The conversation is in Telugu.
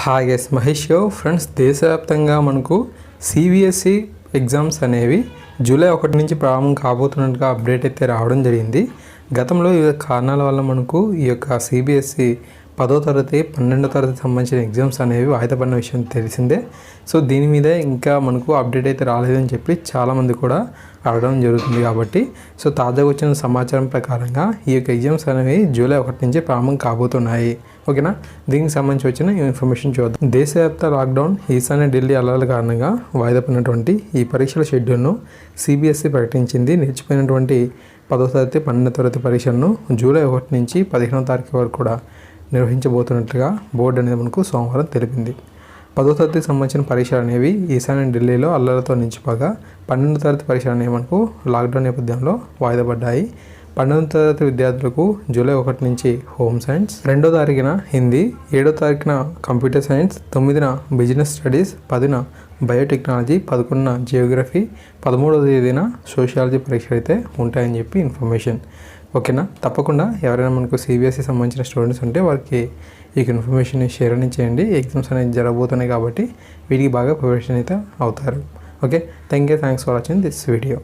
హాయ్ ఎస్ మహేష్ ఫ్రెండ్స్, దేశవ్యాప్తంగా మనకు సిబిఎస్ఈ ఎగ్జామ్స్ అనేవి జూలై 1 నుంచి ప్రారంభం కాబోతున్నట్టుగా అప్డేట్ అయితే రావడం జరిగింది. గతంలో వివిధ కారణాల వల్ల మనకు ఈ యొక్క సిబిఎస్ఈ 10వ తరగతి 12వ తరగతి సంబంధించిన ఎగ్జామ్స్ అనేవి వాయిదా పడిన విషయం తెలిసిందే. సో దీని మీద ఇంకా మనకు అప్డేట్ అయితే రాలేదని చెప్పి చాలామంది కూడా అడగడం జరుగుతుంది. కాబట్టి సో తాజాగా వచ్చిన సమాచారం ప్రకారంగా ఈ యొక్క ఎగ్జామ్స్ అనేవి జూలై 1 నుంచి ప్రారంభం కాబోతున్నాయి. ఓకేనా, దీనికి సంబంధించి వచ్చిన ఇన్ఫర్మేషన్ చూద్దాం. దేశవ్యాప్త లాక్డౌన్, ఈశాన్య ఢిల్లీ అల్లర్ల కారణంగా వాయిదా పడినటువంటి ఈ పరీక్షల షెడ్యూల్ను సిబిఎస్ఈ ప్రకటించింది. నిలిచిపోయినటువంటి 10వ తరగతి 12వ తరగతి పరీక్షలను జూలై 1 నుంచి 15వ తారీఖు వరకు కూడా నిర్వహించబోతున్నట్లుగా బోర్డు అనేది మనకు సోమవారం తెలిపింది. 10వ తరగతికి సంబంధించిన పరీక్షలు అనేవి ఈశాన్య ఢిల్లీలో అల్లర్లతో నిలిచిపోగా 12వ తరగతి పరీక్షలు అనేవి మనకు లాక్డౌన్ నేపథ్యంలో వాయిదా పడ్డాయి. 12వ తరగతి విద్యార్థులకు జూలై 1 నుంచి హోమ్ సైన్స్, 2వ తారీఖున హిందీ, 7వ తారీఖున కంప్యూటర్ సైన్స్, 9న బిజినెస్ స్టడీస్, 10న బయోటెక్నాలజీ, 11న జియోగ్రఫీ, 13వ తేదీన సోషియాలజీ పరీక్షలు అయితే ఉంటాయని చెప్పి ఇన్ఫర్మేషన్. ఓకేనా, తప్పకుండా ఎవరైనా మనకు సిబిఎస్ఈ సంబంధించిన స్టూడెంట్స్ ఉంటే వారికి ఈ ఇన్ఫర్మేషన్ షేర్ అని చేయండి. ఎగ్జామ్స్ అనేది జరగబోతున్నాయి కాబట్టి వీటికి బాగా ప్రిపరేషన్ అయితే అవుతారు. Okay, thanks for watching this video.